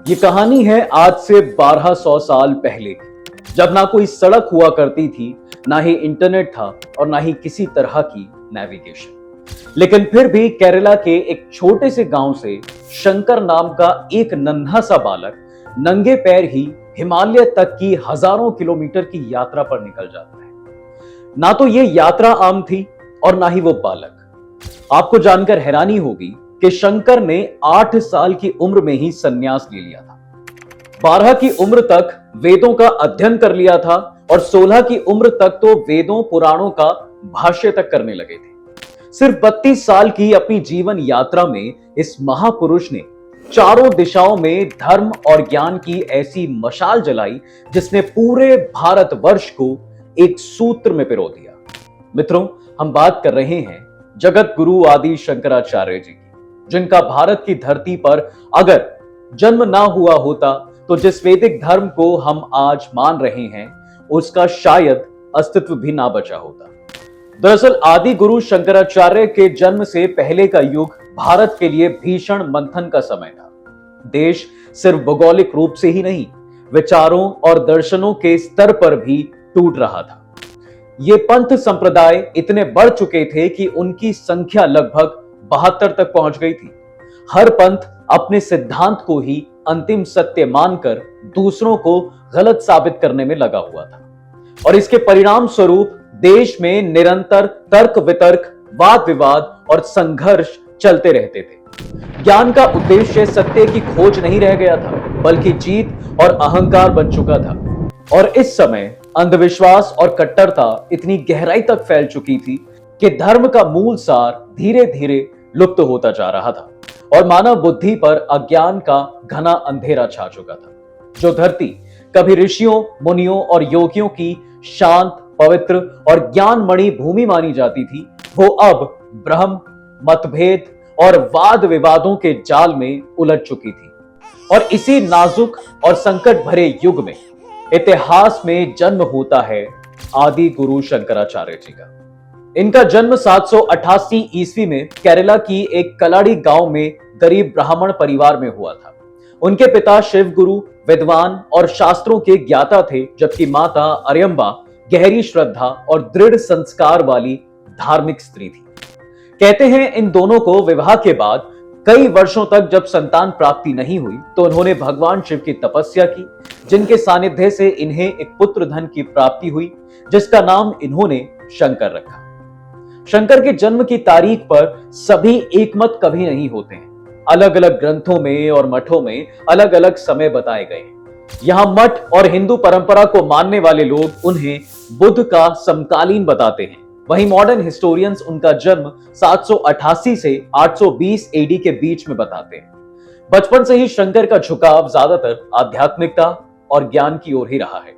ये कहानी है आज से 1200 साल पहले की, जब ना कोई सड़क हुआ करती थी, ना ही इंटरनेट था और ना ही किसी तरह की नेविगेशन। लेकिन फिर भी केरला के एक छोटे से गांव से शंकर नाम का एक नन्हा सा बालक नंगे पैर ही हिमालय तक की हजारों किलोमीटर की यात्रा पर निकल जाता है। ना तो ये यात्रा आम थी और ना ही वो बालक। आपको जानकर हैरानी होगी कि शंकर ने 8 साल की उम्र में ही संन्यास ले लिया था। 12 की उम्र तक वेदों का अध्ययन कर लिया था और 16 की उम्र तक तो वेदों पुराणों का भाष्य तक करने लगे थे। सिर्फ 32 साल की अपनी जीवन यात्रा में इस महापुरुष ने चारों दिशाओं में धर्म और ज्ञान की ऐसी मशाल जलाई जिसने पूरे भारतवर्ष को एक सूत्र में पिरो दिया। मित्रों, हम बात कर रहे हैं जगत गुरु आदि शंकराचार्य जी की, जिनका भारत की धरती पर अगर जन्म ना हुआ होता तो जिस वैदिक धर्म को हम आज मान रहे हैं उसका शायद अस्तित्व भी ना बचा होता। दरअसल आदि गुरु शंकराचार्य के जन्म से पहले का युग भारत के लिए भीषण मंथन का समय था। देश सिर्फ भौगोलिक रूप से ही नहीं, विचारों और दर्शनों के स्तर पर भी टूट रहा था। ये पंथ संप्रदाय इतने बढ़ चुके थे कि उनकी संख्या लगभग 72 तक पहुंच गई थी। हर पंथ अपने सिद्धांत को ही अंतिम सत्य मानकर दूसरों को गलत साबित करने में लगा हुआ था और इसके परिणाम स्वरूप देश में निरंतर तर्क वितर्क, वाद विवाद और संघर्ष चलते रहते थे। ज्ञान का उद्देश्य सत्य की खोज नहीं रह गया था, बल्कि जीत और अहंकार बन चुका था। और इस समय अंधविश्वास और कट्टरता इतनी गहराई तक फैल चुकी थी कि धर्म का मूल सार धीरे धीरे लुप्त होता जा रहा था और मानव बुद्धि पर अज्ञान का घना अंधेरा छा चुका था। जो धरती कभी ऋषियों, मुनियों और योगियों की शांत, पवित्र और ज्ञानमणि भूमि मानी जाती थी, वो अब भ्रम, मतभेद और वाद विवादों के जाल में उलझ चुकी थी। और इसी नाजुक और संकट भरे युग में इतिहास में जन्म होता है आदि गुरु शंकराचार्य जी का। इनका जन्म 788 ईस्वी में केरला की एक कलाड़ी गांव में गरीब ब्राह्मण परिवार में हुआ था। उनके पिता शिव गुरु विद्वान और शास्त्रों के ज्ञाता थे, जबकि माता अरियम्बा गहरी श्रद्धा और दृढ़ संस्कार वाली धार्मिक स्त्री थी। कहते हैं इन दोनों को विवाह के बाद कई वर्षों तक जब संतान प्राप्ति नहीं हुई तो उन्होंने भगवान शिव की तपस्या की, जिनके सानिध्य से इन्हें एक पुत्र धन की प्राप्ति हुई, जिसका नाम इन्होंने शंकर रखा। शंकर के जन्म की तारीख पर सभी एकमत कभी नहीं होते हैं। अलग अलग ग्रंथों में और मठों में अलग अलग समय बताए गए हैं। यहाँ मठ और हिंदू परंपरा को मानने वाले लोग उन्हें बुद्ध का समकालीन बताते हैं। वहीं मॉडर्न हिस्टोरियंस उनका जन्म 788 से 820 एडी के बीच में बताते हैं। बचपन से ही शंकर का झुकाव ज्यादातर आध्यात्मिकता और ज्ञान की ओर ही रहा है।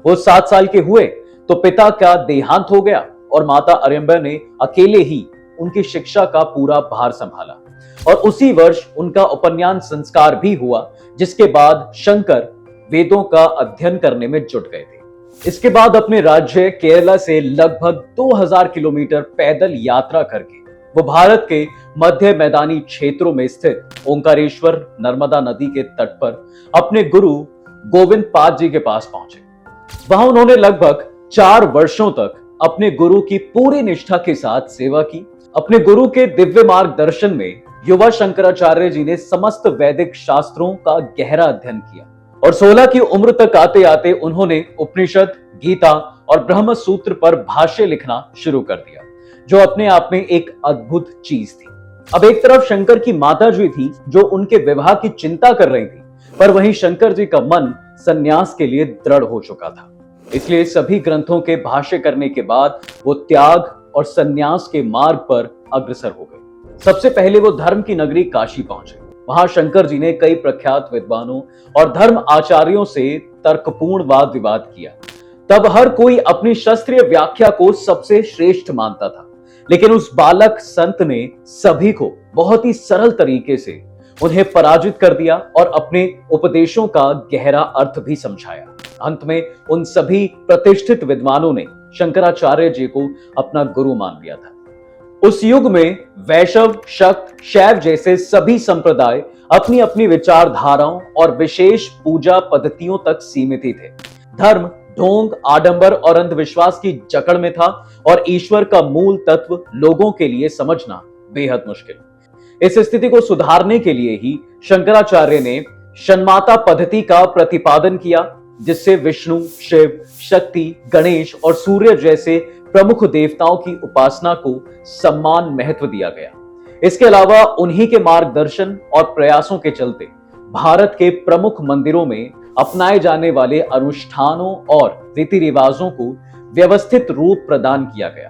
वो 7 साल के हुए तो पिता का देहांत हो गया और माता अरियम्बा ने अकेले ही उनकी शिक्षा का पूरा भार संभाला और उसी वर्ष उनका उपनयन संस्कार भी हुआ, जिसके बाद शंकर वेदों का अध्ययन करने में जुट गए थे। इसके बाद अपने राज्य केरला से लगभग 2000 किलोमीटर पैदल यात्रा करके वो भारत के मध्य मैदानी क्षेत्रों में स्थित ओंकारेश्वर नर्मदा नदी के तट पर अपने गुरु गोविंद पाद जी के पास पहुंचे। वहां उन्होंने लगभग 4 वर्षों तक अपने गुरु की पूरी निष्ठा के साथ सेवा की। अपने गुरु के दिव्य मार्गदर्शन में युवा शंकराचार्य जी ने समस्त वैदिक शास्त्रों का गहरा अध्ययन किया और 16 की उम्र तक आते आते उन्होंने उपनिषद, गीता और ब्रह्म सूत्र पर भाष्य लिखना शुरू कर दिया, जो अपने आप में एक अद्भुत चीज थी। अब एक तरफ शंकर की माता जी थी जो उनके विवाह की चिंता कर रही थी, पर वहीं शंकर जी का मन संन्यास के लिए दृढ़ हो चुका था। इसलिए सभी ग्रंथों के भाष्य करने के बाद वो त्याग और संन्यास के मार्ग पर अग्रसर हो गए। सबसे पहले वो धर्म की नगरी काशी पहुंचे। वहां शंकर जी ने कई प्रख्यात विद्वानों और धर्म आचार्यों से तर्कपूर्ण वाद विवाद किया। तब हर कोई अपनी शास्त्रीय व्याख्या को सबसे श्रेष्ठ मानता था, लेकिन उस बालक संत ने सभी को बहुत ही सरल तरीके से उन्हें पराजित कर दिया और अपने उपदेशों का गहरा अर्थ भी समझाया। अंत में उन सभी प्रतिष्ठित विद्वानों ने शंकराचार्य जी को अपना गुरु मान लिया था। उस युग में वैष्णव, शक्त, शैव जैसे सभी संप्रदाय अपनी अपनी विचारधाराओं और विशेष पूजा पद्धतियों तक सीमित ही थे। धर्म ढोंग, आडंबर और अंधविश्वास की जकड़ में था और ईश्वर का मूल तत्व लोगों के लिए समझना बेहद मुश्किल। इस स्थिति को सुधारने के लिए ही शंकराचार्य ने षण्माता पद्धति का प्रतिपादन किया, जिससे विष्णु, शिव, शक्ति, गणेश और सूर्य जैसे प्रमुख देवताओं की उपासना को सम्मान महत्व दिया गया। इसके अलावा उन्हीं के मार्गदर्शन और प्रयासों के चलते भारत के प्रमुख मंदिरों में अपनाए जाने वाले अनुष्ठानों और रीति रिवाजों को व्यवस्थित रूप प्रदान किया गया।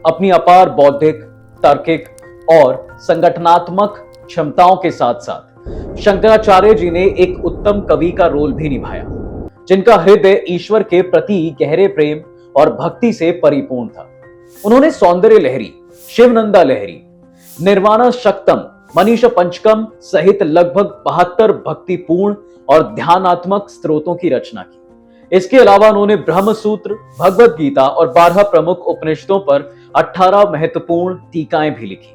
अपनी अपार बौद्धिक, तार्किक और संगठनात्मक क्षमताओं के साथ साथ शंकराचार्य जी ने एक उत्तम कवि का रोल भी निभाया, जिनका हृदय ईश्वर के प्रति गहरे प्रेम और भक्ति से परिपूर्ण था। उन्होंने सौंदर्य लहरी, शिवनंदा लहरी, निर्वाणा शक्तम, मनीषा पंचकम सहित लगभग 72 भक्तिपूर्ण और ध्यानात्मक स्त्रोतों की रचना की। इसके अलावा उन्होंने ब्रह्म सूत्र, भगवत गीता और 12 प्रमुख उपनिषदों पर 18 महत्वपूर्ण टीकाएं भी लिखी।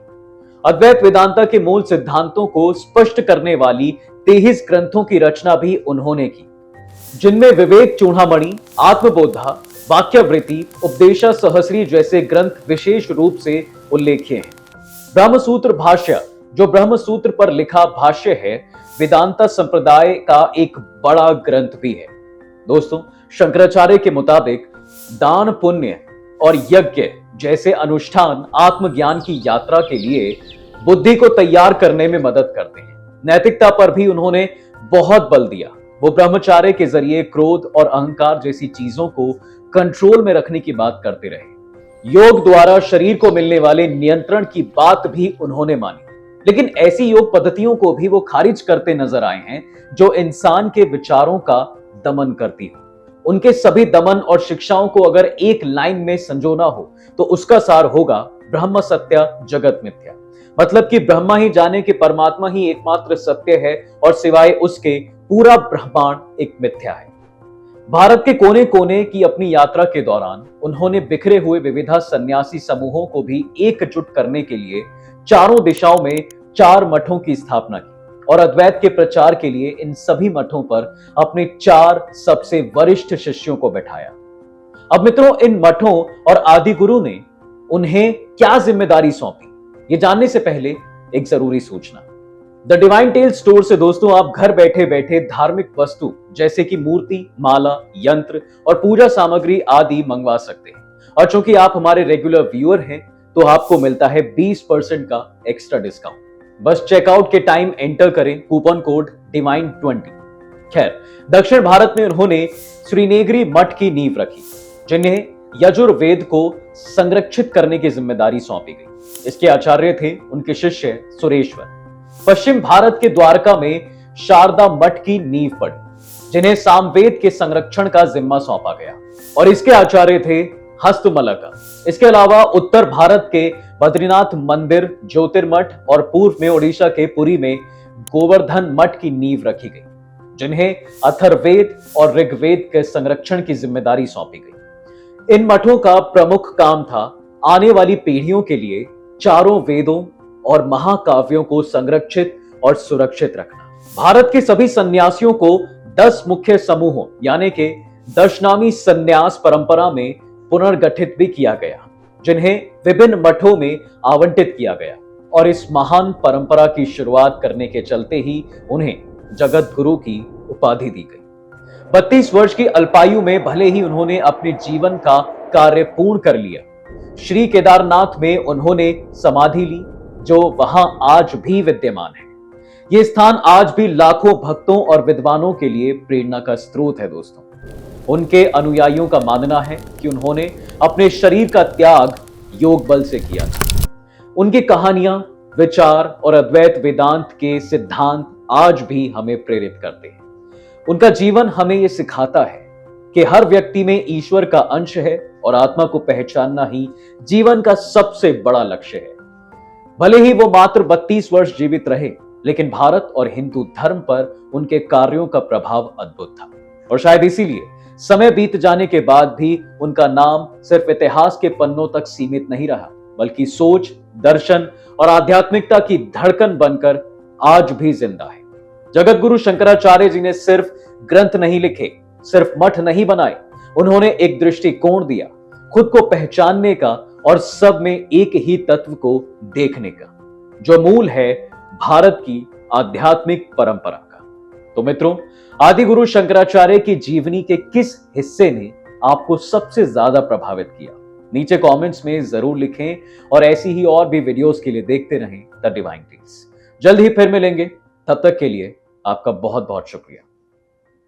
अद्वैत वेदांता के मूल सिद्धांतों को स्पष्ट करने वाली 23 ग्रंथों की रचना भी उन्होंने की, जिनमें विवेक चूड़ामणि, आत्मबोधा, वाक्यवृत्ति, उपदेशा सहस्री जैसे ग्रंथ विशेष रूप से उल्लेख्य हैं। ब्रह्मसूत्र भाष्य, जो ब्रह्मसूत्र पर लिखा भाष्य है, वेदांता संप्रदाय का एक बड़ा ग्रंथ भी है। दोस्तों, शंकराचार्य के मुताबिक दान, पुण्य और यज्ञ जैसे अनुष्ठान आत्मज्ञान की यात्रा के लिए बुद्धि को तैयार करने में मदद करते हैं। नैतिकता पर भी उन्होंने बहुत बल दिया। वो ब्रह्मचार्य के जरिए क्रोध और अहंकार जैसी चीजों को कंट्रोल में रखने की बात करते रहे। योग द्वारा शरीर को मिलने वाले नियंत्रण की बात भी उन्होंने मानी, लेकिन ऐसी योग पद्धतियों को भी वो खारिज करते नजर आए हैं जो इंसान के विचारों का दमन करती हो। उनके सभी दमन और शिक्षाओं को अगर एक लाइन में संजोना हो तो उसका सार होगा ब्रह्म सत्य जगत मिथ्या। मतलब कि ब्रह्मा ही जाने कि परमात्मा ही एकमात्र सत्य है और सिवाय उसके पूरा ब्रह्मांड एक मिथ्या है। भारत के कोने कोने की अपनी यात्रा के दौरान उन्होंने बिखरे हुए विविधा सन्यासी समूहों को भी एकजुट करने के लिए चारों दिशाओं में 4 मठों की स्थापना की और अद्वैत के प्रचार के लिए इन सभी मठों पर अपने 4 सबसे वरिष्ठ शिष्यों को बैठाया। अब मित्रों, इन मठों और आदि गुरु ने उन्हें क्या जिम्मेदारी सौंपी, ये जानने से पहले एक जरूरी सूचना। द डिवाइन टेल स्टोर से दोस्तों आप घर बैठे बैठे धार्मिक वस्तु जैसे कि मूर्ति, माला, यंत्र और पूजा सामग्री आदि मंगवा सकते हैं। और चूंकि आप हमारे रेगुलर व्यूअर हैं तो आपको मिलता है 20% का एक्स्ट्रा डिस्काउंट। बस चेकआउट के टाइम एंटर करें कूपन कोड डिवाइन20। खैर, दक्षिण भारत में उन्होंने श्रीनेगरी मठ की नींव रखी, जिन्हें यजुर्वेद को संरक्षित करने की जिम्मेदारी सौंपी गई। इसके आचार्य थे उनके शिष्य सुरेश्वर। पश्चिम भारत के द्वारका में शारदा मठ की नींव पड़ी, जिन्हें सामवेद के संरक्षण का जिम्मा सौंपा गया और इसके आचार्य थे हस्तमलका। इसके अलावा उत्तर भारत के बद्रीनाथ मंदिर, ज्योतिर्मठ और पूर्व में ओडिशा के पुरी में गोवर्धन मठ की नींव रखी गई, जिन्हें अथर्ववेद और ऋग्वेद के संरक्षण की जिम्मेदारी सौंपी गई। इन मठों का प्रमुख काम था आने वाली पीढ़ियों के लिए चारों वेदों और महाकाव्यों को संरक्षित और सुरक्षित रखना। भारत के सभी सन्यासियों को 10 मुख्य समूहों यानी कि दशनामी सन्यास परंपरा में पुनर्गठित भी किया गया, जिन्हें विभिन्न मठों में आवंटित किया गया और इस महान परंपरा की शुरुआत करने के चलते ही उन्हें जगत गुरु की उपाधि दी गई। 32 वर्ष की अल्पायु में भले ही उन्होंने अपने जीवन का कार्य पूर्ण कर लिया, श्री केदारनाथ में उन्होंने समाधि ली, जो वहां आज भी विद्यमान है। यह स्थान आज भी लाखों भक्तों और विद्वानों के लिए प्रेरणा का स्रोत है। दोस्तों, उनके अनुयायियों का मानना है कि उन्होंने अपने शरीर का त्याग योग बल से किया था। उनकी कहानियां, विचार और अद्वैत वेदांत के सिद्धांत आज भी हमें प्रेरित करते हैं। उनका जीवन हमें यह सिखाता है कि हर व्यक्ति में ईश्वर का अंश है और आत्मा को पहचानना ही जीवन का सबसे बड़ा लक्ष्य है। भले ही वो मात्र 32 वर्ष जीवित रहे, लेकिन भारत और हिंदू धर्म पर उनके कार्यों का प्रभाव अद्भुत था और शायद इसीलिए समय बीत जाने के बाद भी उनका नाम सिर्फ इतिहास के पन्नों तक सीमित नहीं रहा, बल्कि सोच, दर्शन और आध्यात्मिकता की धड़कन बनकर आज भी जिंदा है। जगत गुरु शंकराचार्य जी ने सिर्फ ग्रंथ नहीं लिखे, सिर्फ मठ नहीं बनाए, उन्होंने एक दृष्टिकोण दिया, खुद को पहचानने का और सब में एक ही तत्व को देखने का, जो मूल है भारत की आध्यात्मिक परंपरा का। तो मित्रों, आदि गुरु शंकराचार्य की जीवनी के किस हिस्से ने आपको सबसे ज्यादा प्रभावित किया? नीचे कमेंट्स में जरूर लिखें और ऐसी ही और भी वीडियोस के लिए देखते रहें द डिवाइन टेल्स। जल्द ही फिर मिलेंगे, तब तक के लिए आपका बहुत बहुत शुक्रिया।